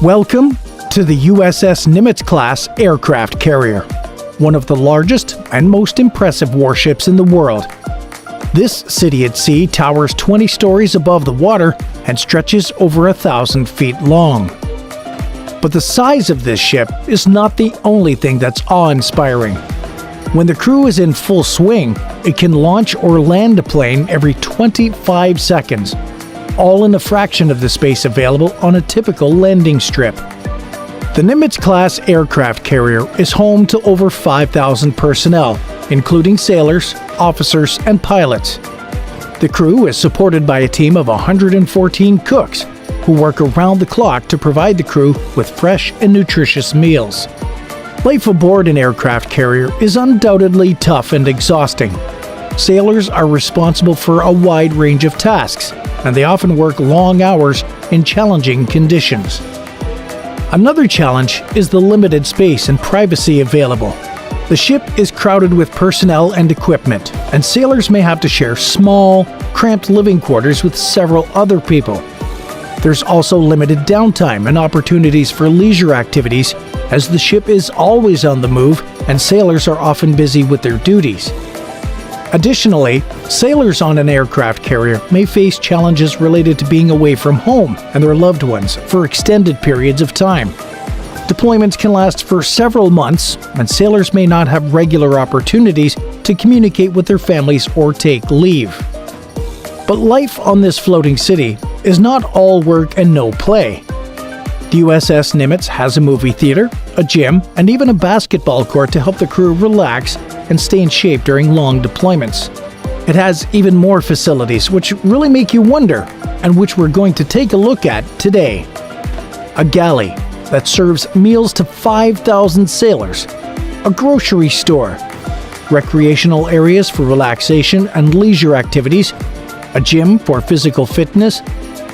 Welcome to the USS Nimitz-Class Aircraft Carrier, one of the largest and most impressive warships in the world. This city at sea towers 20 stories above the water and stretches over 1,000 feet long. But the size of this ship is not the only thing that's awe-inspiring. When the crew is in full swing, it can launch or land a plane every 25 seconds, all in a fraction of the space available on a typical landing strip. The Nimitz-Class Aircraft Carrier is home to over 5,000 personnel, including sailors, officers, and pilots. The crew is supported by a team of 114 cooks who work around the clock to provide the crew with fresh and nutritious meals. Life aboard an aircraft carrier is undoubtedly tough and exhausting. Sailors are responsible for a wide range of tasks, and they often work long hours in challenging conditions. Another challenge is the limited space and privacy available. The ship is crowded with personnel and equipment, and sailors may have to share small, cramped living quarters with several other people. There's also limited downtime and opportunities for leisure activities, as the ship is always on the move and sailors are often busy with their duties. Additionally, sailors on an aircraft carrier may face challenges related to being away from home and their loved ones for extended periods of time. Deployments can last for several months, and sailors may not have regular opportunities to communicate with their families or take leave. But life on this floating city is not all work and no play. The USS Nimitz has a movie theater, a gym, and even a basketball court to help the crew relax and stay in shape during long deployments. It has even more facilities which really make you wonder, and which we're going to take a look at today. A galley that serves meals to 5,000 sailors, a grocery store, recreational areas for relaxation and leisure activities, a gym for physical fitness,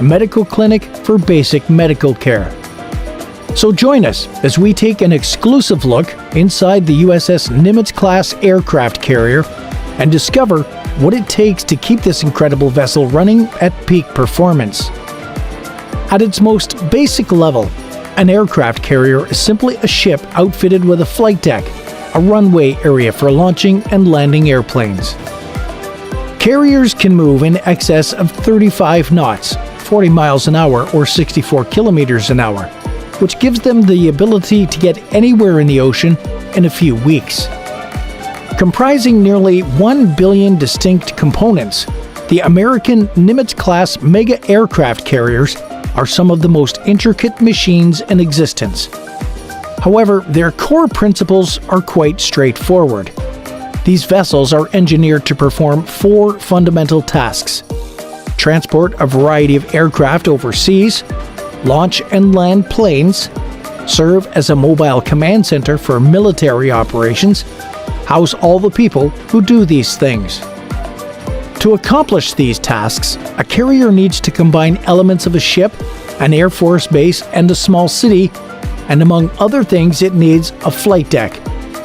a medical clinic for basic medical care. So join us as we take an exclusive look inside the USS Nimitz-Class Aircraft Carrier and discover what it takes to keep this incredible vessel running at peak performance. At its most basic level, an aircraft carrier is simply a ship outfitted with a flight deck, a runway area for launching and landing airplanes. Carriers can move in excess of 35 knots, 40 miles an hour or 64 kilometers an hour, which gives them the ability to get anywhere in the ocean in a few weeks. Comprising nearly 1 billion distinct components, the American Nimitz-class mega aircraft carriers are some of the most intricate machines in existence. However, their core principles are quite straightforward. These vessels are engineered to perform 4 fundamental tasks: transport a variety of aircraft overseas, launch and land planes, serve as a mobile command center for military operations, house all the people who do these things. To accomplish these tasks, a carrier needs to combine elements of a ship, an Air Force base, and a small city, and among other things it needs a flight deck,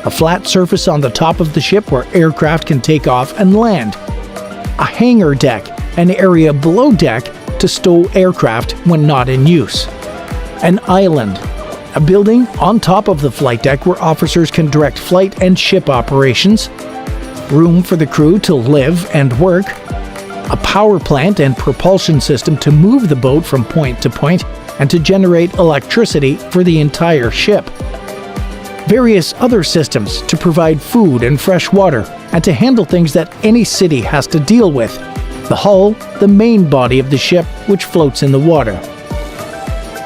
a flat surface on the top of the ship where aircraft can take off and land, a hangar deck, an area below deck to stow aircraft when not in use, an island, a building on top of the flight deck where officers can direct flight and ship operations, room for the crew to live and work, a power plant and propulsion system to move the boat from point to point and to generate electricity for the entire ship, various other systems to provide food and fresh water and to handle things that any city has to deal with, the hull, the main body of the ship, which floats in the water.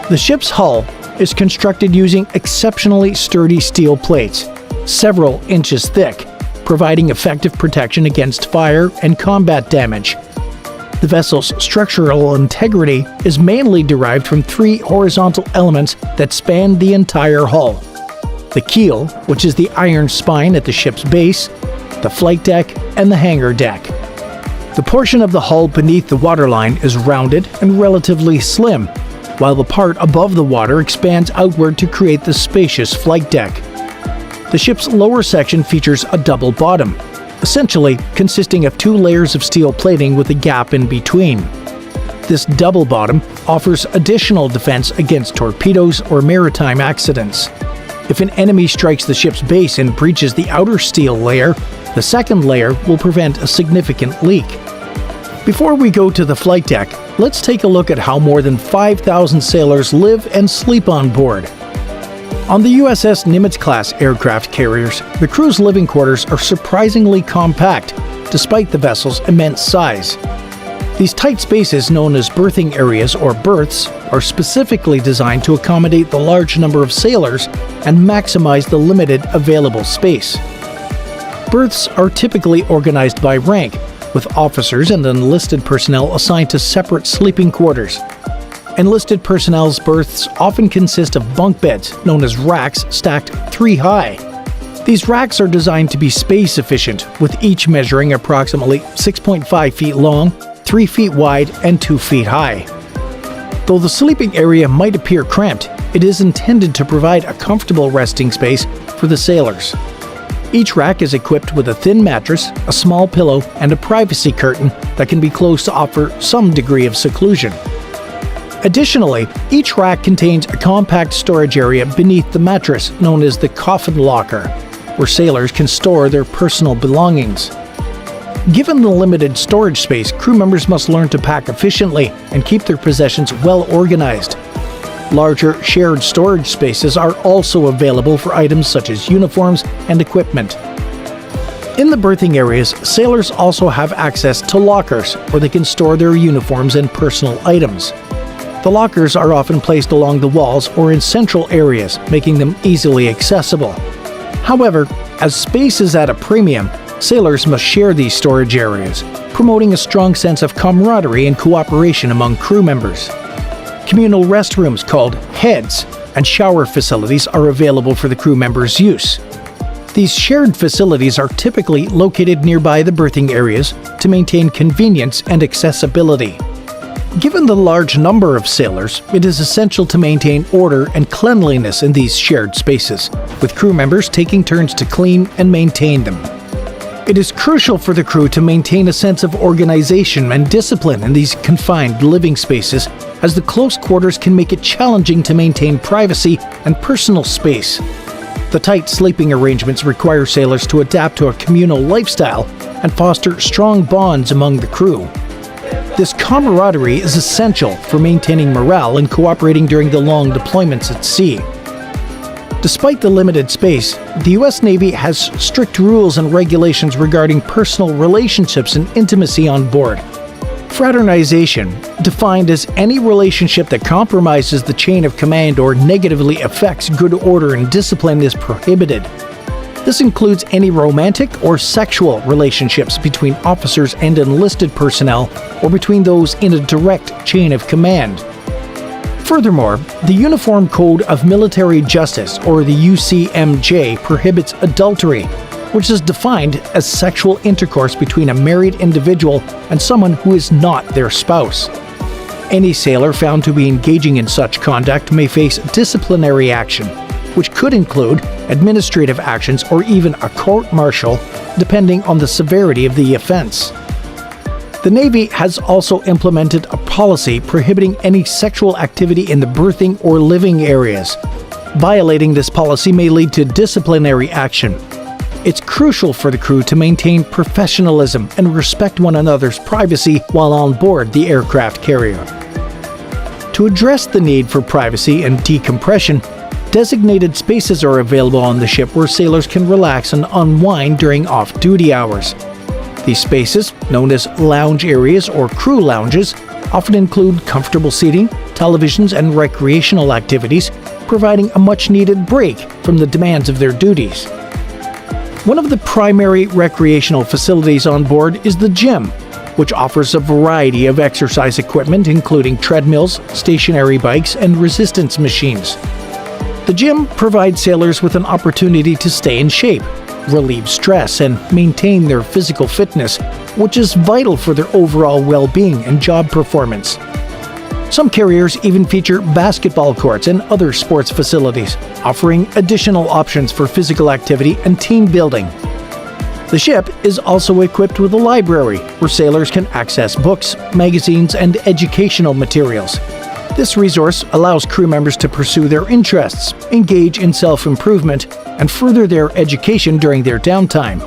The ship's hull is constructed using exceptionally sturdy steel plates, several inches thick, providing effective protection against fire and combat damage. The vessel's structural integrity is mainly derived from 3 horizontal elements that span the entire hull: the keel, which is the iron spine at the ship's base, the flight deck, and the hangar deck. The portion of the hull beneath the waterline is rounded and relatively slim, while the part above the water expands outward to create the spacious flight deck. The ship's lower section features a double bottom, essentially consisting of 2 layers of steel plating with a gap in between. This double bottom offers additional defense against torpedoes or maritime accidents. If an enemy strikes the ship's base and breaches the outer steel layer, the second layer will prevent a significant leak. Before we go to the flight deck, let's take a look at how more than 5,000 sailors live and sleep on board. On the USS Nimitz-Class Aircraft Carriers, the crew's living quarters are surprisingly compact, despite the vessel's immense size. These tight spaces, known as berthing areas or berths, are specifically designed to accommodate the large number of sailors and maximize the limited available space. Berths are typically organized by rank, with officers and enlisted personnel assigned to separate sleeping quarters. Enlisted personnel's berths often consist of bunk beds, known as racks, stacked 3 high. These racks are designed to be space efficient, with each measuring approximately 6.5 feet long, 3 feet wide, and 2 feet high. Though the sleeping area might appear cramped, it is intended to provide a comfortable resting space for the sailors. Each rack is equipped with a thin mattress, a small pillow, and a privacy curtain that can be closed to offer some degree of seclusion. Additionally, each rack contains a compact storage area beneath the mattress known as the coffin locker, where sailors can store their personal belongings. Given the limited storage space, crew members must learn to pack efficiently and keep their possessions well organized. Larger shared storage spaces are also available for items such as uniforms and equipment. In the berthing areas, sailors also have access to lockers where they can store their uniforms and personal items. The lockers are often placed along the walls or in central areas, making them easily accessible. However, as space is at a premium, sailors must share these storage areas, promoting a strong sense of camaraderie and cooperation among crew members. Communal restrooms called heads and shower facilities are available for the crew members' use. These shared facilities are typically located nearby the berthing areas to maintain convenience and accessibility. Given the large number of sailors, it is essential to maintain order and cleanliness in these shared spaces, with crew members taking turns to clean and maintain them. It is crucial for the crew to maintain a sense of organization and discipline in these confined living spaces, as the close quarters can make it challenging to maintain privacy and personal space. The tight sleeping arrangements require sailors to adapt to a communal lifestyle and foster strong bonds among the crew. This camaraderie is essential for maintaining morale and cooperating during the long deployments at sea. Despite the limited space, the U.S. Navy has strict rules and regulations regarding personal relationships and intimacy on board. Fraternization, defined as any relationship that compromises the chain of command or negatively affects good order and discipline, is prohibited. This includes any romantic or sexual relationships between officers and enlisted personnel, or between those in a direct chain of command. Furthermore, the Uniform Code of Military Justice, or the UCMJ, prohibits adultery, which is defined as sexual intercourse between a married individual and someone who is not their spouse. Any sailor found to be engaging in such conduct may face disciplinary action, which could include administrative actions or even a court-martial, depending on the severity of the offense. The Navy has also implemented a policy prohibiting any sexual activity in the berthing or living areas. Violating this policy may lead to disciplinary action. It's crucial for the crew to maintain professionalism and respect one another's privacy while on board the aircraft carrier. To address the need for privacy and decompression, designated spaces are available on the ship where sailors can relax and unwind during off-duty hours. These spaces, known as lounge areas or crew lounges, often include comfortable seating, televisions, and recreational activities, providing a much-needed break from the demands of their duties. One of the primary recreational facilities on board is the gym, which offers a variety of exercise equipment including treadmills, stationary bikes, and resistance machines. The gym provides sailors with an opportunity to stay in shape, relieve stress, and maintain their physical fitness, which is vital for their overall well-being and job performance. Some carriers even feature basketball courts and other sports facilities, offering additional options for physical activity and team building. The ship is also equipped with a library where sailors can access books, magazines, and educational materials. This resource allows crew members to pursue their interests, engage in self-improvement, and further their education during their downtime.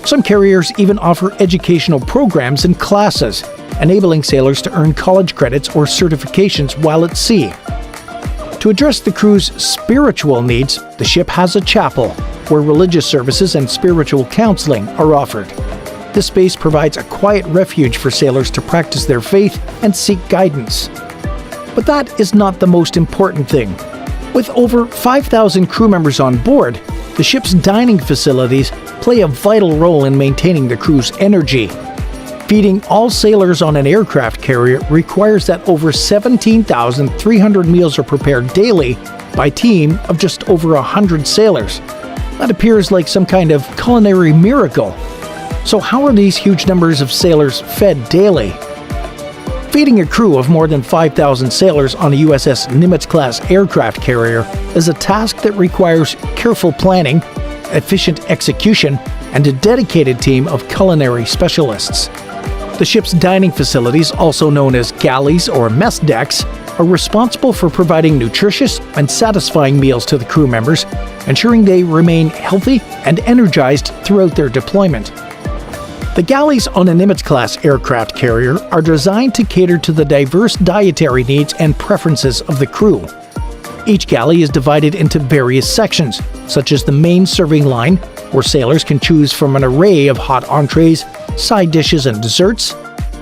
Some carriers even offer educational programs and classes, enabling sailors to earn college credits or certifications while at sea. To address the crew's spiritual needs, the ship has a chapel, where religious services and spiritual counseling are offered. This space provides a quiet refuge for sailors to practice their faith and seek guidance. But that is not the most important thing. With over 5,000 crew members on board, the ship's dining facilities play a vital role in maintaining the crew's energy. Feeding all sailors on an aircraft carrier requires that over 17,300 meals are prepared daily by a team of just over 100 sailors. That appears like some kind of culinary miracle. So how are these huge numbers of sailors fed daily? Feeding a crew of more than 5,000 sailors on a USS Nimitz-Class Aircraft Carrier is a task that requires careful planning, efficient execution, and a dedicated team of culinary specialists. The ship's dining facilities, also known as galleys or mess decks, are responsible for providing nutritious and satisfying meals to the crew members, ensuring they remain healthy and energized throughout their deployment. The galleys on a Nimitz-Class aircraft carrier are designed to cater to the diverse dietary needs and preferences of the crew. Each galley is divided into various sections, such as the main serving line, where sailors can choose from an array of hot entrees, side dishes and desserts,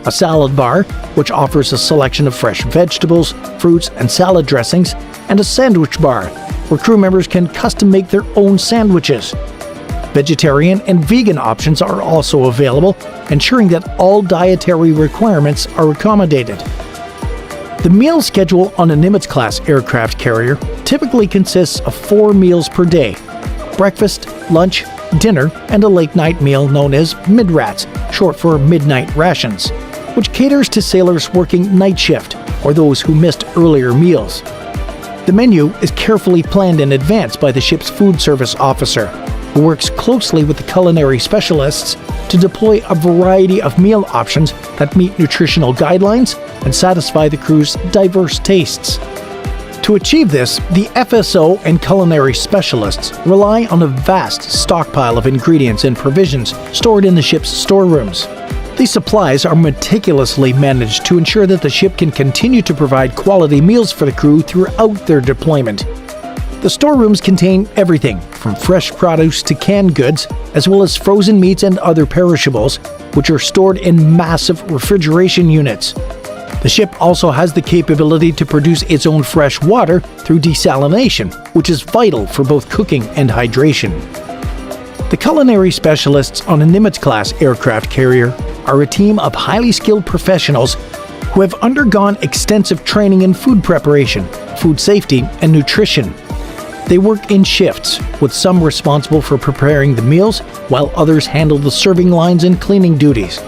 a salad bar, which offers a selection of fresh vegetables, fruits, and salad dressings, and a sandwich bar, where crew members can custom make their own sandwiches. Vegetarian and vegan options are also available, ensuring that all dietary requirements are accommodated. The meal schedule on a Nimitz-Class aircraft carrier typically consists of 4 meals per day: breakfast, lunch, dinner, and a late-night meal known as midrats, short for midnight rations, which caters to sailors working night shift or those who missed earlier meals. The menu is carefully planned in advance by the ship's food service officer, who works closely with the culinary specialists to deploy a variety of meal options that meet nutritional guidelines and satisfy the crew's diverse tastes. To achieve this, the FSO and culinary specialists rely on a vast stockpile of ingredients and provisions stored in the ship's storerooms. These supplies are meticulously managed to ensure that the ship can continue to provide quality meals for the crew throughout their deployment. The storerooms contain everything from fresh produce to canned goods, as well as frozen meats and other perishables, which are stored in massive refrigeration units. The ship also has the capability to produce its own fresh water through desalination, which is vital for both cooking and hydration. The culinary specialists on a Nimitz-Class aircraft carrier are a team of highly skilled professionals who have undergone extensive training in food preparation, food safety, and nutrition. They work in shifts, with some responsible for preparing the meals, while others handle the serving lines and cleaning duties.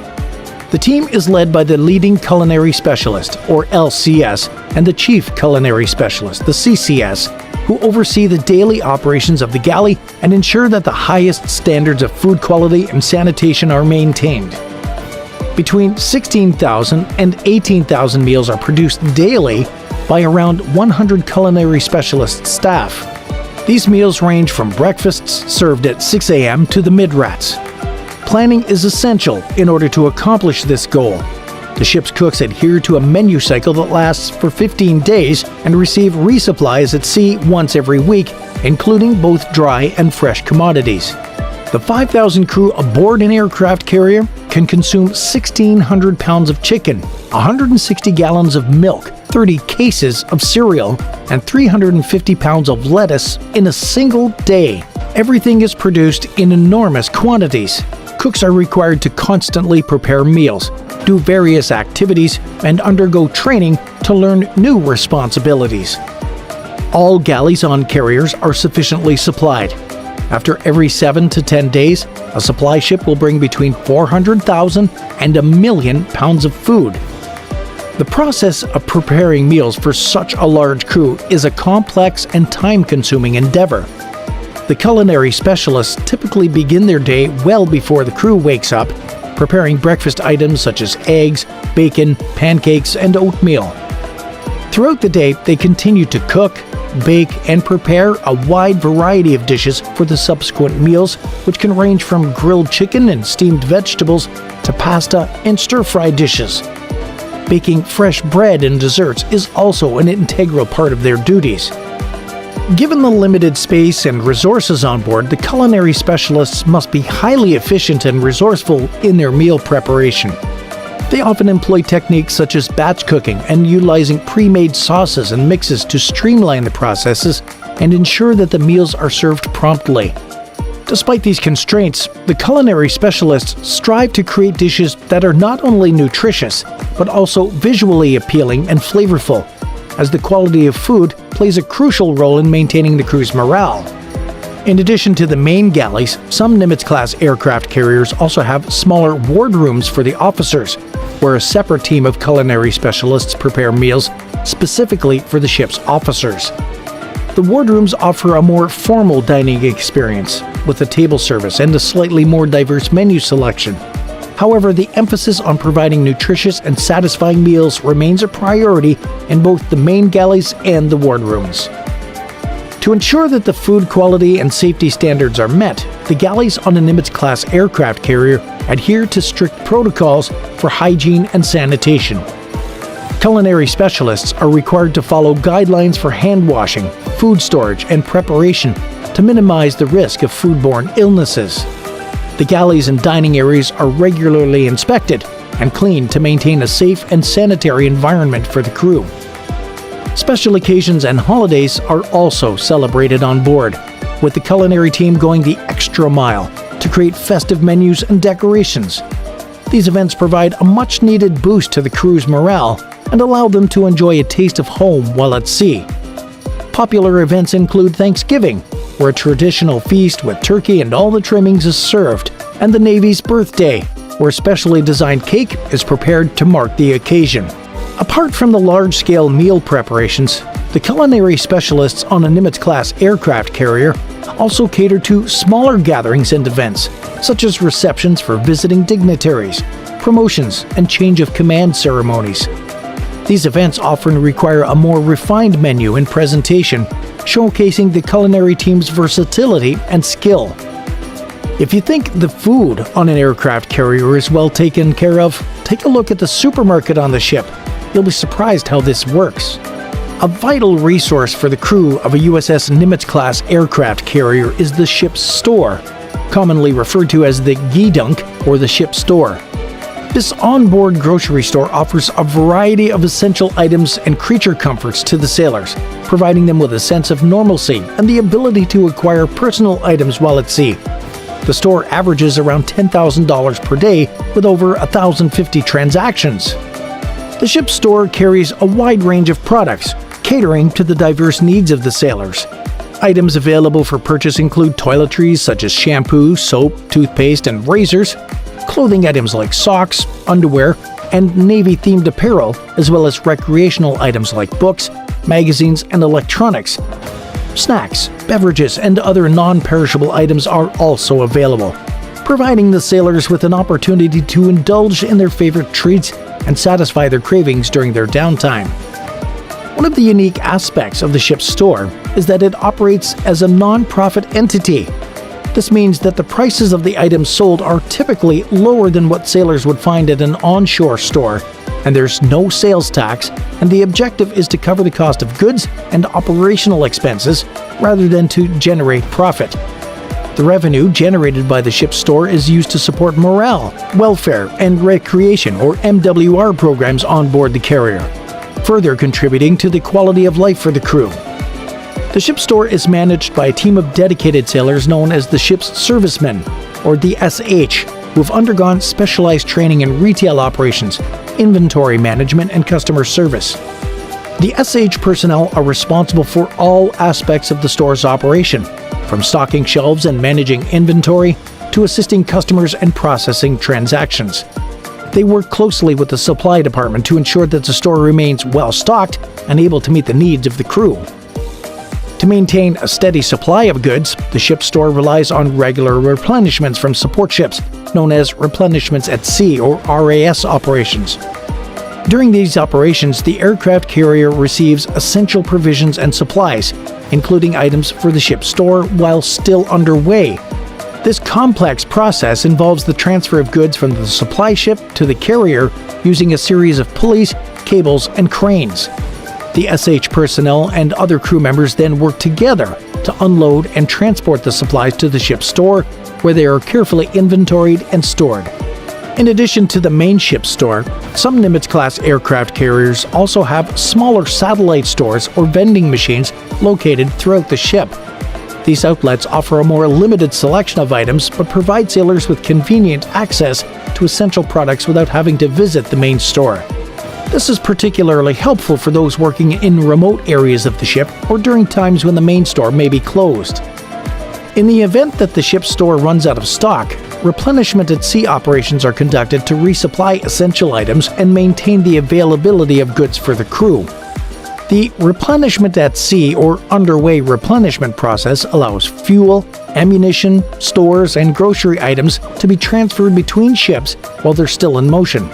The team is led by the leading culinary specialist, or LCS, and the chief culinary specialist, the CCS, who oversee the daily operations of the galley and ensure that the highest standards of food quality and sanitation are maintained. Between 16,000 and 18,000 meals are produced daily by around 100 culinary specialist staff. These meals range from breakfasts served at 6 a.m. to the midrats. Planning is essential in order to accomplish this goal. The ship's cooks adhere to a menu cycle that lasts for 15 days and receive resupplies at sea once every week, including both dry and fresh commodities. The 5,000 crew aboard an aircraft carrier can consume 1,600 pounds of chicken, 160 gallons of milk, 30 cases of cereal, and 350 pounds of lettuce in a single day. Everything is produced in enormous quantities. Cooks are required to constantly prepare meals, do various activities, and undergo training to learn new responsibilities. All galleys on carriers are sufficiently supplied. After every 7 to 10 days, a supply ship will bring between 400,000 and 1 million pounds of food. The process of preparing meals for such a large crew is a complex and time-consuming endeavor. The culinary specialists typically begin their day well before the crew wakes up, preparing breakfast items such as eggs, bacon, pancakes, and oatmeal. Throughout the day, they continue to cook, bake, and prepare a wide variety of dishes for the subsequent meals, which can range from grilled chicken and steamed vegetables to pasta and stir-fry dishes. Baking fresh bread and desserts is also an integral part of their duties. Given the limited space and resources on board, the culinary specialists must be highly efficient and resourceful in their meal preparation. They often employ techniques such as batch cooking and utilizing pre-made sauces and mixes to streamline the processes and ensure that the meals are served promptly. Despite these constraints, the culinary specialists strive to create dishes that are not only nutritious, but also visually appealing and flavorful, as the quality of food plays a crucial role in maintaining the crew's morale. In addition to the main galleys, some Nimitz-class aircraft carriers also have smaller wardrooms for the officers, where a separate team of culinary specialists prepare meals specifically for the ship's officers. The wardrooms offer a more formal dining experience, with a table service and a slightly more diverse menu selection. However, the emphasis on providing nutritious and satisfying meals remains a priority in both the main galleys and the wardrooms. To ensure that the food quality and safety standards are met, the galleys on a Nimitz-class aircraft carrier adhere to strict protocols for hygiene and sanitation. Culinary specialists are required to follow guidelines for hand washing, food storage, and preparation to minimize the risk of foodborne illnesses. The galleys and dining areas are regularly inspected and cleaned to maintain a safe and sanitary environment for the crew. Special occasions and holidays are also celebrated on board, with the culinary team going the extra mile to create festive menus and decorations. These events provide a much-needed boost to the crew's morale and allow them to enjoy a taste of home while at sea. Popular events include Thanksgiving, where a traditional feast with turkey and all the trimmings is served, and the Navy's birthday, where a specially designed cake is prepared to mark the occasion. Apart from the large-scale meal preparations, the culinary specialists on a Nimitz-class aircraft carrier also cater to smaller gatherings and events, such as receptions for visiting dignitaries, promotions, and change of command ceremonies. These events often require a more refined menu and presentation, showcasing the culinary team's versatility and skill. If you think the food on an aircraft carrier is well taken care of, take a look at the supermarket on the ship. You'll be surprised how this works. A vital resource for the crew of a USS Nimitz-class aircraft carrier is the ship's store, commonly referred to as the Geedunk or the ship store. This onboard grocery store offers a variety of essential items and creature comforts to the sailors, providing them with a sense of normalcy and the ability to acquire personal items while at sea. The store averages around $10,000 per day with over 1,050 transactions. The ship's store carries a wide range of products, catering to the diverse needs of the sailors. Items available for purchase include toiletries such as shampoo, soap, toothpaste, and razors, clothing items like socks, underwear, and Navy-themed apparel, as well as recreational items like books, magazines, and electronics. Snacks, beverages, and other non-perishable items are also available, providing the sailors with an opportunity to indulge in their favorite treats and satisfy their cravings during their downtime. One of the unique aspects of the ship's store is that it operates as a non-profit entity. This means that the prices of the items sold are typically lower than what sailors would find at an onshore store, and there's no sales tax, and the objective is to cover the cost of goods and operational expenses rather than to generate profit. The revenue generated by the ship's store is used to support morale, welfare, and recreation or MWR programs on board the carrier, further contributing to the quality of life for the crew. The ship's store is managed by a team of dedicated sailors known as the ship's servicemen, or the SH, who have undergone specialized training in retail operations, inventory management, and customer service. The SH personnel are responsible for all aspects of the store's operation, from stocking shelves and managing inventory to assisting customers and processing transactions. They work closely with the supply department to ensure that the store remains well stocked and able to meet the needs of the crew. To maintain a steady supply of goods, the ship's store relies on regular replenishments from support ships, known as replenishments at sea or RAS operations. During these operations, the aircraft carrier receives essential provisions and supplies, including items for the ship's store while still underway. This complex process involves the transfer of goods from the supply ship to the carrier using a series of pulleys, cables, and cranes. The SH personnel and other crew members then work together to unload and transport the supplies to the ship's store, where they are carefully inventoried and stored. In addition to the main ship store, some Nimitz-class aircraft carriers also have smaller satellite stores or vending machines located throughout the ship. These outlets offer a more limited selection of items but provide sailors with convenient access to essential products without having to visit the main store. This is particularly helpful for those working in remote areas of the ship or during times when the main store may be closed. In the event that the ship's store runs out of stock, replenishment at sea operations are conducted to resupply essential items and maintain the availability of goods for the crew. The replenishment at sea or underway replenishment process allows fuel, ammunition, stores, and grocery items to be transferred between ships while they're still in motion.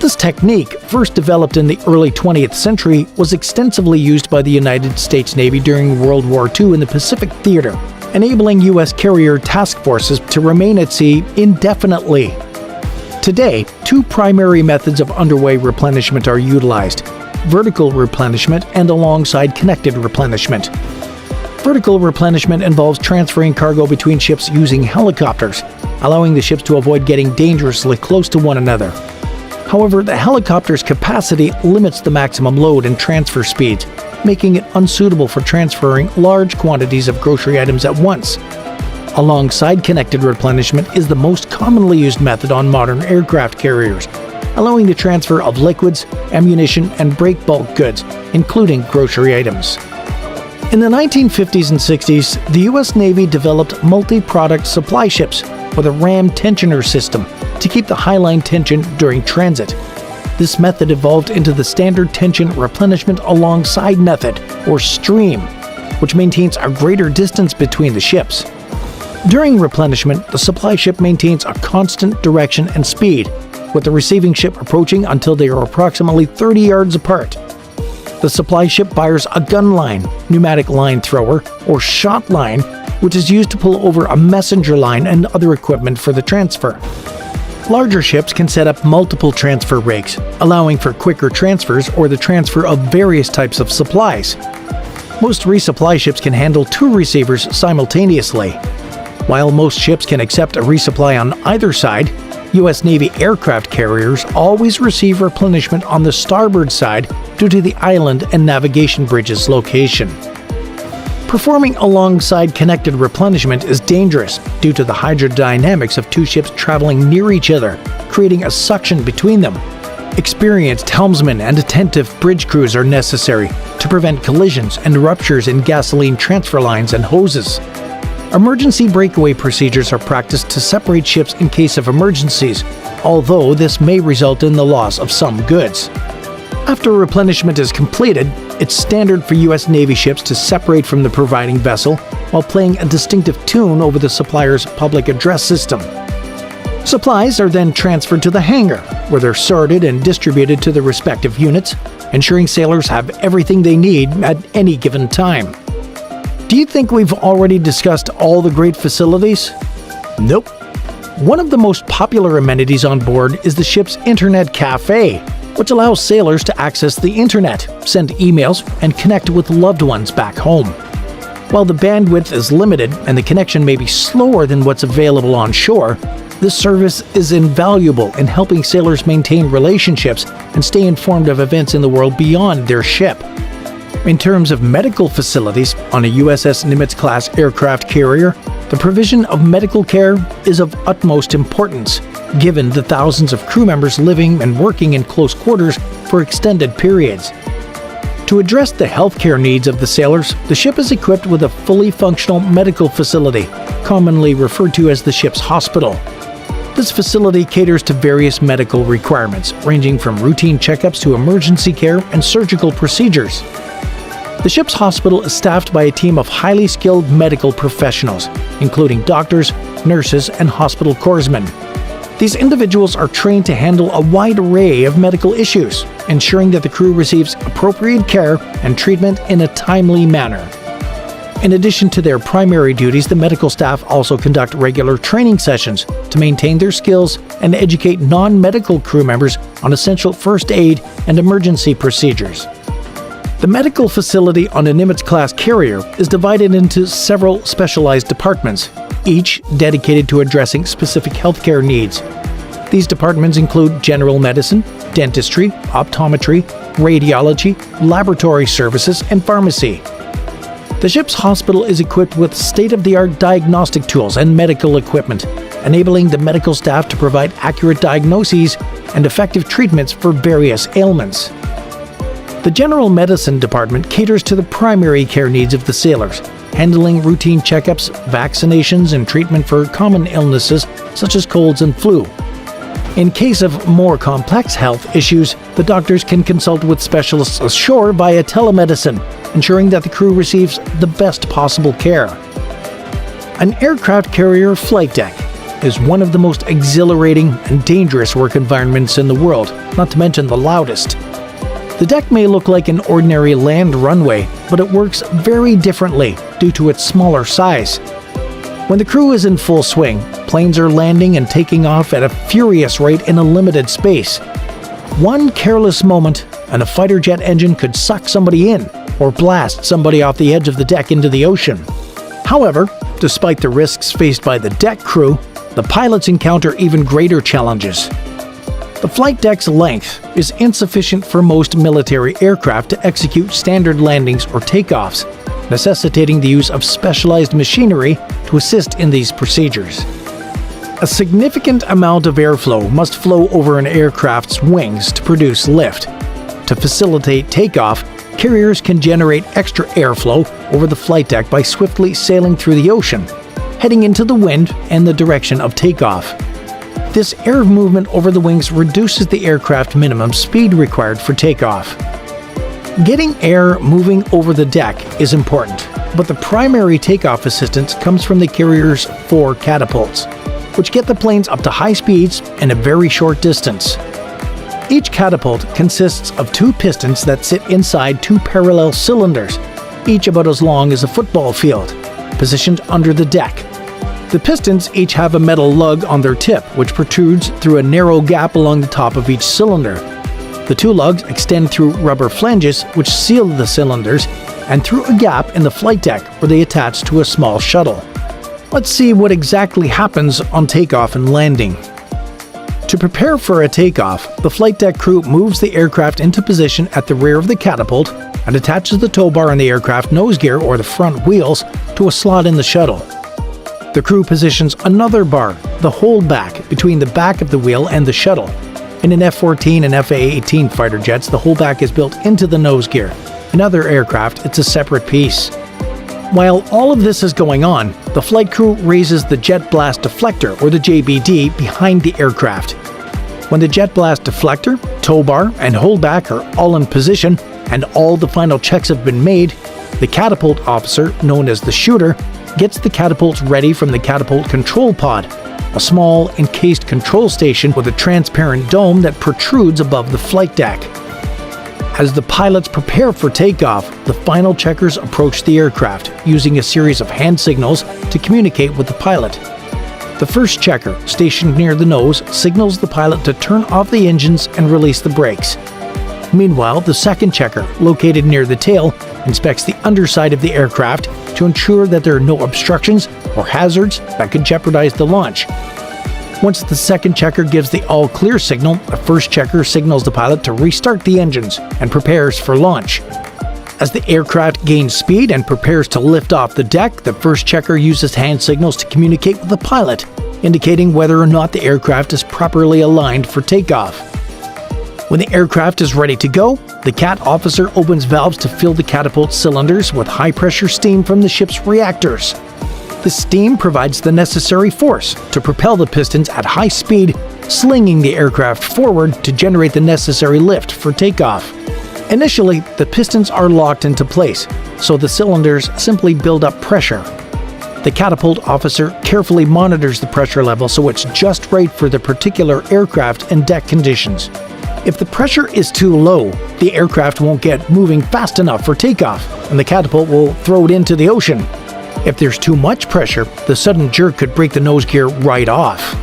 This technique, first developed in the early 20th century, was extensively used by the United States Navy during World War II in the Pacific Theater, enabling U.S. carrier task forces to remain at sea indefinitely. Today, two primary methods of underway replenishment are utilized: vertical replenishment and alongside connected replenishment. Vertical replenishment involves transferring cargo between ships using helicopters, allowing the ships to avoid getting dangerously close to one another. However, the helicopter's capacity limits the maximum load and transfer speeds, making it unsuitable for transferring large quantities of grocery items at once. Alongside connected replenishment is the most commonly used method on modern aircraft carriers, allowing the transfer of liquids, ammunition, and brake bulk goods, including grocery items. In the 1950s and 60s, the U.S. Navy developed multi-product supply ships with a ram tensioner system to keep the high-line tension during transit. This method evolved into the standard tension replenishment alongside method, or stream, which maintains a greater distance between the ships. During replenishment, the supply ship maintains a constant direction and speed, with the receiving ship approaching until they are approximately 30 yards apart. The supply ship fires a gun line, pneumatic line thrower, or shot line, which is used to pull over a messenger line and other equipment for the transfer. Larger ships can set up multiple transfer rigs, allowing for quicker transfers or the transfer of various types of supplies. Most resupply ships can handle two receivers simultaneously. While most ships can accept a resupply on either side, U.S. Navy aircraft carriers always receive replenishment on the starboard side due to the island and navigation bridge's location. Performing alongside connected replenishment is dangerous due to the hydrodynamics of two ships traveling near each other, creating a suction between them. Experienced helmsmen and attentive bridge crews are necessary to prevent collisions and ruptures in gasoline transfer lines and hoses. Emergency breakaway procedures are practiced to separate ships in case of emergencies, although this may result in the loss of some goods. After replenishment is completed, it's standard for U.S. Navy ships to separate from the providing vessel while playing a distinctive tune over the supplier's public address system. Supplies are then transferred to the hangar, where they're sorted and distributed to the respective units, ensuring sailors have everything they need at any given time. Do you think we've already discussed all the great facilities? Nope. One of the most popular amenities on board is the ship's Internet Cafe, which allows sailors to access the internet, send emails, and connect with loved ones back home. While the bandwidth is limited and the connection may be slower than what's available on shore, this service is invaluable in helping sailors maintain relationships and stay informed of events in the world beyond their ship. In terms of medical facilities, on a USS Nimitz-Class Aircraft Carrier, the provision of medical care is of utmost importance, given the thousands of crew members living and working in close quarters for extended periods. To address the healthcare needs of the sailors, the ship is equipped with a fully functional medical facility, commonly referred to as the ship's hospital. This facility caters to various medical requirements, ranging from routine checkups to emergency care and surgical procedures. The ship's hospital is staffed by a team of highly skilled medical professionals, including doctors, nurses, and hospital corpsmen. These individuals are trained to handle a wide array of medical issues, ensuring that the crew receives appropriate care and treatment in a timely manner. In addition to their primary duties, the medical staff also conduct regular training sessions to maintain their skills and educate non-medical crew members on essential first aid and emergency procedures. The medical facility on a Nimitz-Class Carrier is divided into several specialized departments, each dedicated to addressing specific healthcare needs. These departments include general medicine, dentistry, optometry, radiology, laboratory services, and pharmacy. The ship's hospital is equipped with state-of-the-art diagnostic tools and medical equipment, enabling the medical staff to provide accurate diagnoses and effective treatments for various ailments. The general medicine department caters to the primary care needs of the sailors, handling routine checkups, vaccinations, and treatment for common illnesses such as colds and flu. In case of more complex health issues, the doctors can consult with specialists ashore via telemedicine, ensuring that the crew receives the best possible care. An aircraft carrier flight deck is one of the most exhilarating and dangerous work environments in the world, not to mention the loudest. The deck may look like an ordinary land runway, but it works very differently due to its smaller size. When the crew is in full swing, planes are landing and taking off at a furious rate in a limited space. One careless moment, and a fighter jet engine could suck somebody in or blast somebody off the edge of the deck into the ocean. However, despite the risks faced by the deck crew, the pilots encounter even greater challenges. The flight deck's length is insufficient for most military aircraft to execute standard landings or takeoffs, necessitating the use of specialized machinery to assist in these procedures. A significant amount of airflow must flow over an aircraft's wings to produce lift. To facilitate takeoff, carriers can generate extra airflow over the flight deck by swiftly sailing through the ocean, heading into the wind and the direction of takeoff. This air movement over the wings reduces the aircraft minimum speed required for takeoff. Getting air moving over the deck is important, but the primary takeoff assistance comes from the carrier's 4 catapults, which get the planes up to high speeds in a very short distance. Each catapult consists of 2 pistons that sit inside 2 parallel cylinders, each about as long as a football field, positioned under the deck. The pistons each have a metal lug on their tip, which protrudes through a narrow gap along the top of each cylinder. The 2 lugs extend through rubber flanges which seal the cylinders and through a gap in the flight deck where they attach to a small shuttle. Let's see what exactly happens on takeoff and landing. To prepare for a takeoff, the flight deck crew moves the aircraft into position at the rear of the catapult and attaches the tow bar on the aircraft nose gear or the front wheels to a slot in the shuttle. The crew positions another bar, the holdback, between the back of the wheel and the shuttle. In an F-14 and F-A-18 fighter jets, the holdback is built into the nose gear. In other aircraft, it's a separate piece. While all of this is going on, the flight crew raises the jet blast deflector, or the JBD, behind the aircraft. When the jet blast deflector, tow bar, and holdback are all in position, and all the final checks have been made, the catapult officer, known as the shooter, gets the catapults ready from the catapult control pod, a small encased control station with a transparent dome that protrudes above the flight deck. As the pilots prepare for takeoff, the final checkers approach the aircraft, using a series of hand signals to communicate with the pilot. The first checker, stationed near the nose, signals the pilot to turn off the engines and release the brakes. Meanwhile, the second checker, located near the tail, inspects the underside of the aircraft to ensure that there are no obstructions or hazards that could jeopardize the launch. Once the second checker gives the all-clear signal, the first checker signals the pilot to restart the engines and prepares for launch. As the aircraft gains speed and prepares to lift off the deck, the first checker uses hand signals to communicate with the pilot, indicating whether or not the aircraft is properly aligned for takeoff. When the aircraft is ready to go, the CAT officer opens valves to fill the catapult cylinders with high-pressure steam from the ship's reactors. The steam provides the necessary force to propel the pistons at high speed, slinging the aircraft forward to generate the necessary lift for takeoff. Initially, the pistons are locked into place, so the cylinders simply build up pressure. The catapult officer carefully monitors the pressure level so it's just right for the particular aircraft and deck conditions. If the pressure is too low, the aircraft won't get moving fast enough for takeoff, and the catapult will throw it into the ocean. If there's too much pressure, the sudden jerk could break the nose gear right off.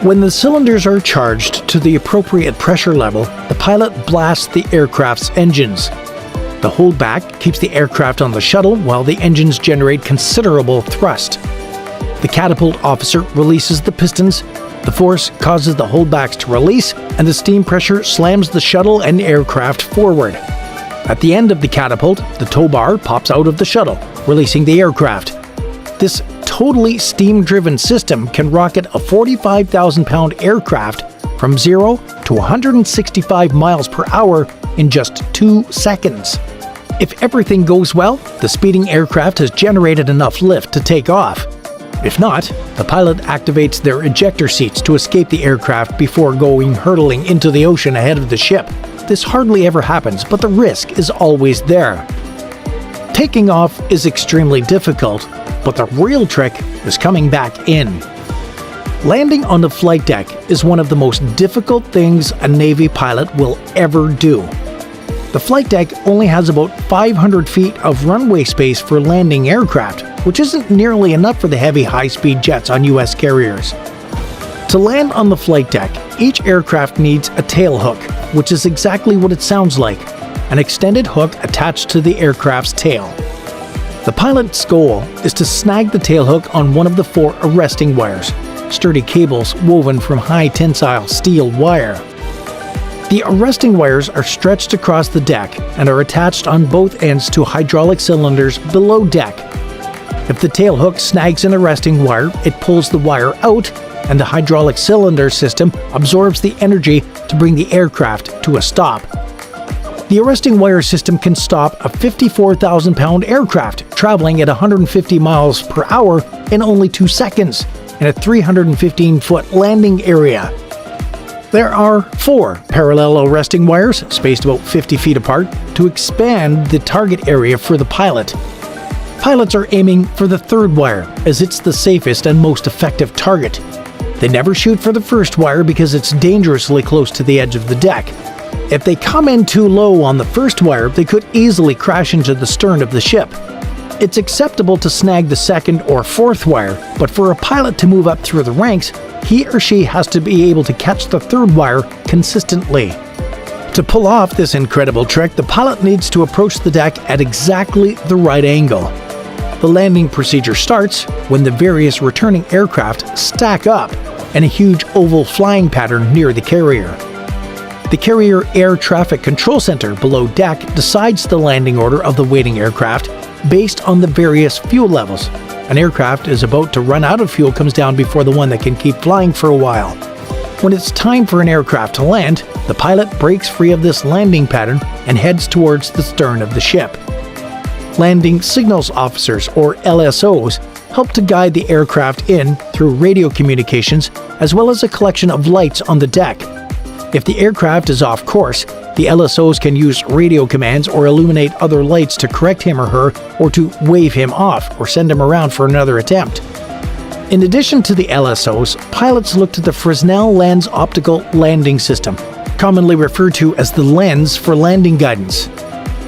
When the cylinders are charged to the appropriate pressure level, the pilot blasts the aircraft's engines. The holdback keeps the aircraft on the shuttle while the engines generate considerable thrust. The catapult officer releases the pistons, the force causes the holdbacks to release, and the steam pressure slams the shuttle and aircraft forward. At the end of the catapult, the tow bar pops out of the shuttle, releasing the aircraft. This totally steam-driven system can rocket a 45,000-pound aircraft from 0 to 165 miles per hour in just 2 seconds. If everything goes well, the speeding aircraft has generated enough lift to take off. If not, the pilot activates their ejector seats to escape the aircraft before going hurtling into the ocean ahead of the ship. This hardly ever happens, but the risk is always there. Taking off is extremely difficult, but the real trick is coming back in. Landing on the flight deck is one of the most difficult things a Navy pilot will ever do. The flight deck only has about 500 feet of runway space for landing aircraft, which isn't nearly enough for the heavy high-speed jets on U.S. carriers. To land on the flight deck, each aircraft needs a tail hook, which is exactly what it sounds like, an extended hook attached to the aircraft's tail. The pilot's goal is to snag the tailhook on one of the 4 arresting wires, sturdy cables woven from high tensile steel wire. The arresting wires are stretched across the deck and are attached on both ends to hydraulic cylinders below deck. If the tailhook snags an arresting wire, it pulls the wire out, and the hydraulic cylinder system absorbs the energy to bring the aircraft to a stop. The arresting wire system can stop a 54,000-pound aircraft traveling at 150 miles per hour in only 2 seconds in a 315-foot landing area. There are 4 parallel arresting wires, spaced about 50 feet apart, to expand the target area for the pilot. Pilots are aiming for the 3rd wire, as it's the safest and most effective target. They never shoot for the 1st wire because it's dangerously close to the edge of the deck. If they come in too low on the 1st wire, they could easily crash into the stern of the ship. It's acceptable to snag the 2nd or 4th wire, but for a pilot to move up through the ranks, he or she has to be able to catch the 3rd wire consistently. To pull off this incredible trick, the pilot needs to approach the deck at exactly the right angle. The landing procedure starts when the various returning aircraft stack up in a huge oval flying pattern near the carrier. The Carrier Air Traffic Control Center below deck decides the landing order of the waiting aircraft based on the various fuel levels. An aircraft is about to run out of fuel comes down before the one that can keep flying for a while. When it's time for an aircraft to land, the pilot breaks free of this landing pattern and heads towards the stern of the ship. Landing signals officers, or LSOs, help to guide the aircraft in through radio communications as well as a collection of lights on the deck. If the aircraft is off course, the LSOs can use radio commands or illuminate other lights to correct him or her, or to wave him off or send him around for another attempt. In addition to the LSOs, pilots look to the Fresnel Lens Optical Landing System, commonly referred to as the lens for landing guidance.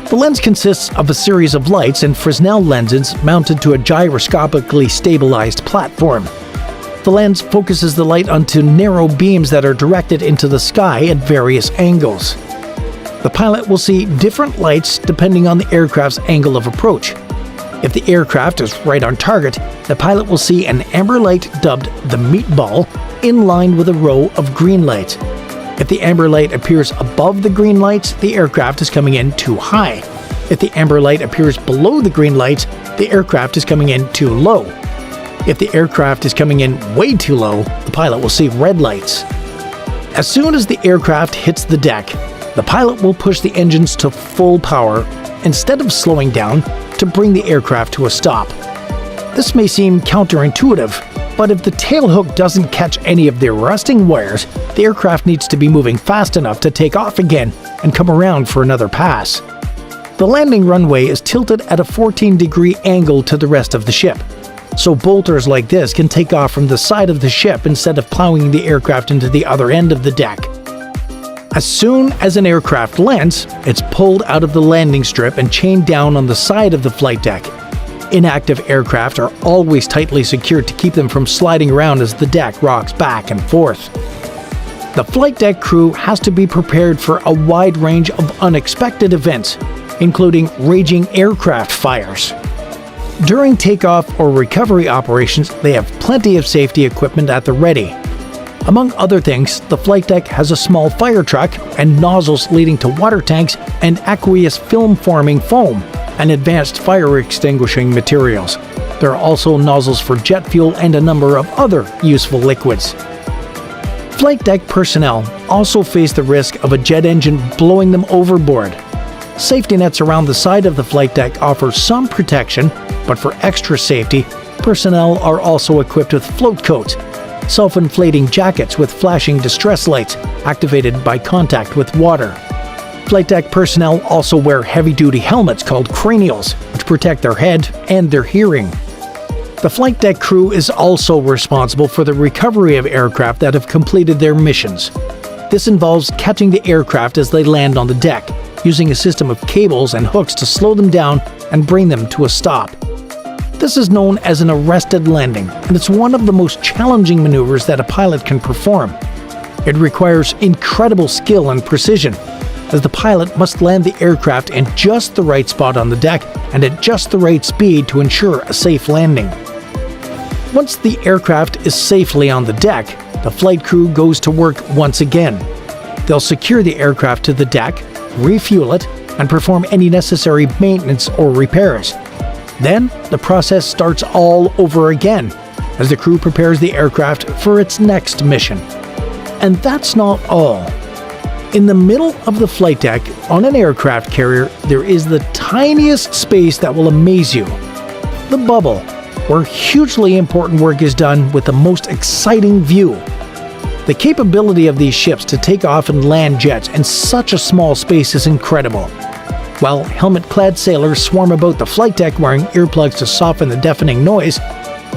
The lens consists of a series of lights and Fresnel lenses mounted to a gyroscopically stabilized platform. The lens focuses the light onto narrow beams that are directed into the sky at various angles. The pilot will see different lights depending on the aircraft's angle of approach. If the aircraft is right on target, the pilot will see an amber light dubbed the meatball in line with a row of green lights. If the amber light appears above the green lights, the aircraft is coming in too high. If the amber light appears below the green lights, the aircraft is coming in too low. If the aircraft is coming in way too low, the pilot will see red lights. As soon as the aircraft hits the deck, the pilot will push the engines to full power instead of slowing down to bring the aircraft to a stop. This may seem counterintuitive, But if the tailhook doesn't catch any of the arresting wires, the aircraft needs to be moving fast enough to take off again and come around for another pass. The landing runway is tilted at a 14-degree angle to the rest of the ship, so bolters like this can take off from the side of the ship instead of plowing the aircraft into the other end of the deck. As soon as an aircraft lands, it's pulled out of the landing strip and chained down on the side of the flight deck. Inactive aircraft are always tightly secured to keep them from sliding around as the deck rocks back and forth. The flight deck crew has to be prepared for a wide range of unexpected events, including raging aircraft fires. During takeoff or recovery operations, they have plenty of safety equipment at the ready. Among other things, the flight deck has a small fire truck and nozzles leading to water tanks and aqueous film-forming foam and advanced fire extinguishing materials. There are also nozzles for jet fuel and a number of other useful liquids. Flight deck personnel also face the risk of a jet engine blowing them overboard. Safety nets around the side of the flight deck offer some protection, but for extra safety, personnel are also equipped with float coats, self-inflating jackets with flashing distress lights activated by contact with water. Flight deck personnel also wear heavy-duty helmets called cranials, which protect their head and their hearing. The flight deck crew is also responsible for the recovery of aircraft that have completed their missions. This involves catching the aircraft as they land on the deck, using a system of cables and hooks to slow them down and bring them to a stop. This is known as an arrested landing, and it's one of the most challenging maneuvers that a pilot can perform. It requires incredible skill and precision, as the pilot must land the aircraft in just the right spot on the deck and at just the right speed to ensure a safe landing. Once the aircraft is safely on the deck, the flight crew goes to work once again. They'll secure the aircraft to the deck, refuel it, and perform any necessary maintenance or repairs. Then, the process starts all over again, as the crew prepares the aircraft for its next mission. And that's not all. In the middle of the flight deck on an aircraft carrier, there is the tiniest space that will amaze you: the bubble, where hugely important work is done with the most exciting view. The capability of these ships to take off and land jets in such a small space is incredible. While helmet-clad sailors swarm about the flight deck wearing earplugs to soften the deafening noise,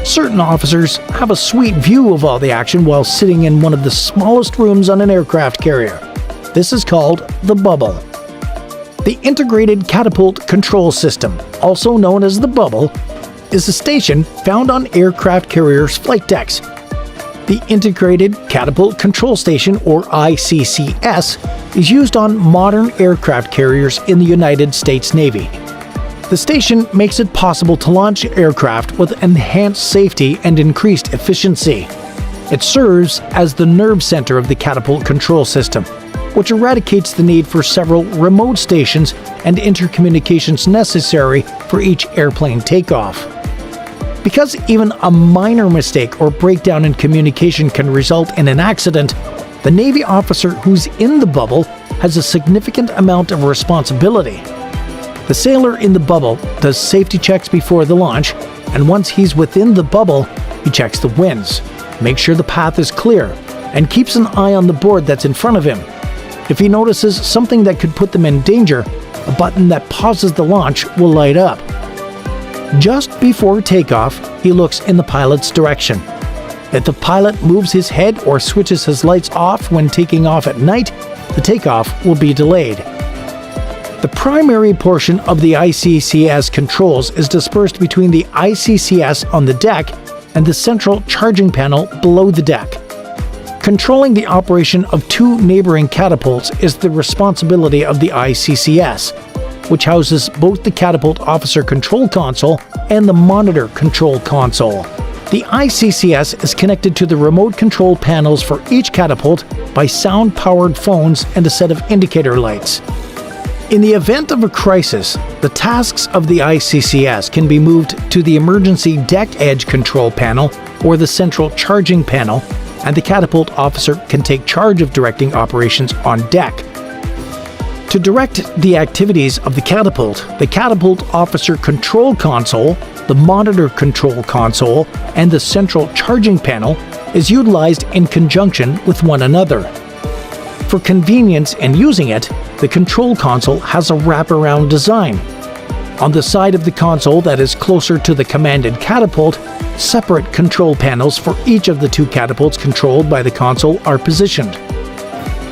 certain officers have a sweet view of all the action while sitting in one of the smallest rooms on an aircraft carrier. This is called the bubble. The Integrated Catapult Control System, also known as the bubble, is a station found on aircraft carriers' flight decks. The Integrated Catapult Control Station, or ICCS, is used on modern aircraft carriers in the United States Navy. The station makes it possible to launch aircraft with enhanced safety and increased efficiency. It serves as the nerve center of the catapult control system, which eradicates the need for several remote stations and intercommunications necessary for each airplane takeoff. Because even a minor mistake or breakdown in communication can result in an accident, the Navy officer who's in the bubble has a significant amount of responsibility. The sailor in the bubble does safety checks before the launch, and once he's within the bubble, he checks the winds, makes sure the path is clear, and keeps an eye on the board that's in front of him. If he notices something that could put them in danger, a button that pauses the launch will light up. Just before takeoff, he looks in the pilot's direction. If the pilot moves his head or switches his lights off when taking off at night, the takeoff will be delayed. The primary portion of the ICCS controls is dispersed between the ICCS on the deck and the central charging panel below the deck. Controlling the operation of two neighboring catapults is the responsibility of the ICCS, which houses both the catapult officer control console and the monitor control console. The ICCS is connected to the remote control panels for each catapult by sound-powered phones and a set of indicator lights. In the event of a crisis, the tasks of the ICCS can be moved to the emergency deck edge control panel or the central charging panel, and the catapult officer can take charge of directing operations on deck. To direct the activities of the catapult officer control console the monitor control console, and the central charging panel is utilized in conjunction with one another. For convenience in using it, the control console has a wraparound design. On the side of the console that is closer to the commanded catapult, separate control panels for each of the two catapults controlled by the console are positioned.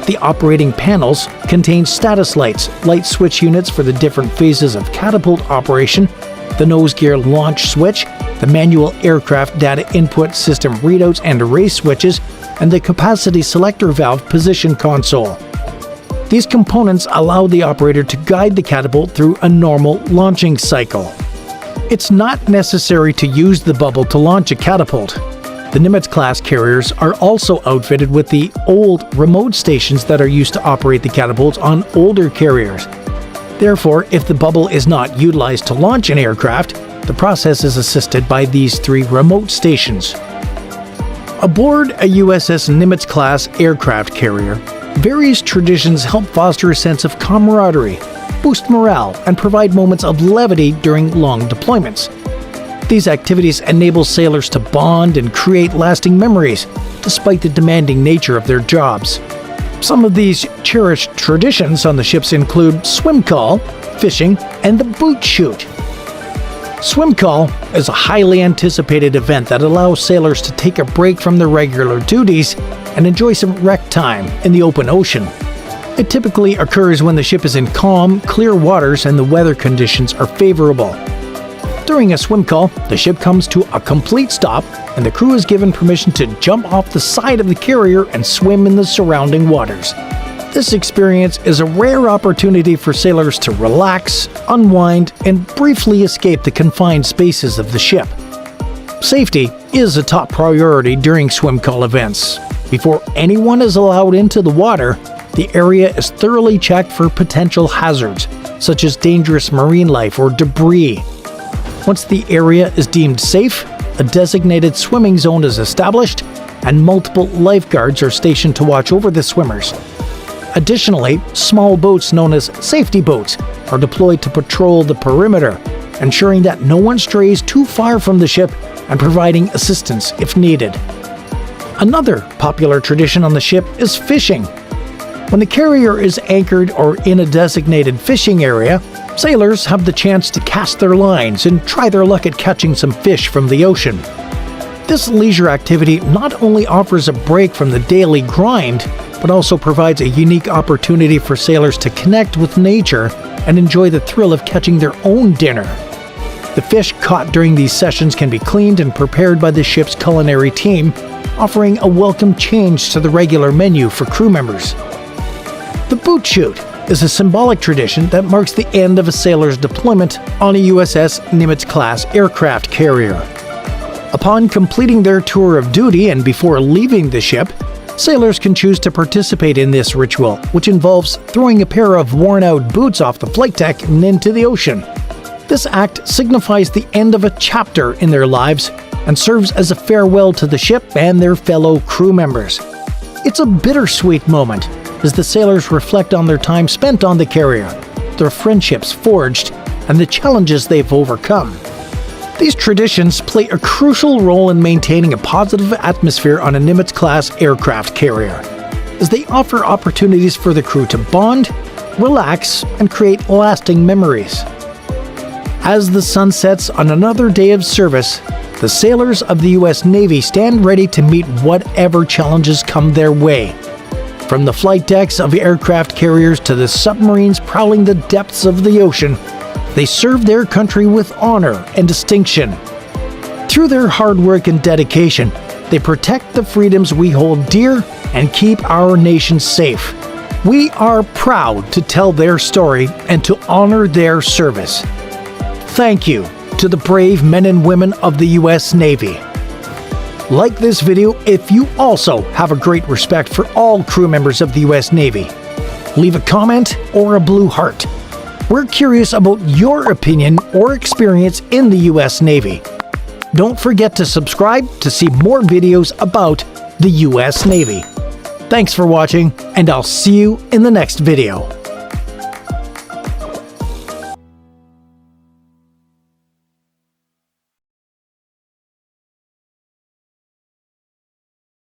The operating panels contain status lights, light switch units for the different phases of catapult operation, the nose gear launch switch, the manual aircraft data input system readouts and array switches, and the capacity selector valve position console. These components allow the operator to guide the catapult through a normal launching cycle. It's not necessary to use the bubble to launch a catapult. The Nimitz-Class carriers are also outfitted with the old remote stations that are used to operate the catapults on older carriers. Therefore, if the bubble is not utilized to launch an aircraft, the process is assisted by these 3 remote stations. Aboard a USS Nimitz-Class Aircraft Carrier, various traditions help foster a sense of camaraderie, boost morale, and provide moments of levity during long deployments. These activities enable sailors to bond and create lasting memories, despite the demanding nature of their jobs. Some of these cherished traditions on the ships include swim call, fishing, and the boot shoot. Swim call is a highly anticipated event that allows sailors to take a break from their regular duties and enjoy some rec time in the open ocean. It typically occurs when the ship is in calm, clear waters and the weather conditions are favorable. During a swim call, the ship comes to a complete stop and the crew is given permission to jump off the side of the carrier and swim in the surrounding waters. This experience is a rare opportunity for sailors to relax, unwind, and briefly escape the confined spaces of the ship. Safety is a top priority during swim call events. Before anyone is allowed into the water, the area is thoroughly checked for potential hazards, such as dangerous marine life or debris. Once the area is deemed safe, a designated swimming zone is established, and multiple lifeguards are stationed to watch over the swimmers. Additionally, small boats known as safety boats are deployed to patrol the perimeter, ensuring that no one strays too far from the ship and providing assistance if needed. Another popular tradition on the ship is fishing. When the carrier is anchored or in a designated fishing area, sailors have the chance to cast their lines and try their luck at catching some fish from the ocean. This leisure activity not only offers a break from the daily grind, but also provides a unique opportunity for sailors to connect with nature and enjoy the thrill of catching their own dinner. The fish caught during these sessions can be cleaned and prepared by the ship's culinary team, offering a welcome change to the regular menu for crew members. The boot shoot is a symbolic tradition that marks the end of a sailor's deployment on a USS Nimitz-Class Aircraft Carrier. Upon completing their tour of duty and before leaving the ship, sailors can choose to participate in this ritual, which involves throwing a pair of worn-out boots off the flight deck and into the ocean. This act signifies the end of a chapter in their lives and serves as a farewell to the ship and their fellow crew members. It's a bittersweet moment as the sailors reflect on their time spent on the carrier, their friendships forged, and the challenges they've overcome. These traditions play a crucial role in maintaining a positive atmosphere on a Nimitz-Class aircraft carrier, as they offer opportunities for the crew to bond, relax, and create lasting memories. As the sun sets on another day of service, the sailors of the U.S. Navy stand ready to meet whatever challenges come their way. From the flight decks of aircraft carriers to the submarines prowling the depths of the ocean, they serve their country with honor and distinction. Through their hard work and dedication, they protect the freedoms we hold dear and keep our nation safe. We are proud to tell their story and to honor their service. Thank you to the brave men and women of the U.S. Navy. Like this video if you also have a great respect for all crew members of the U.S. Navy. Leave a comment or a blue heart. We're curious about your opinion or experience in the U.S. Navy. Don't forget to subscribe to see more videos about the U.S. Navy. Thanks for watching, and I'll see you in the next video.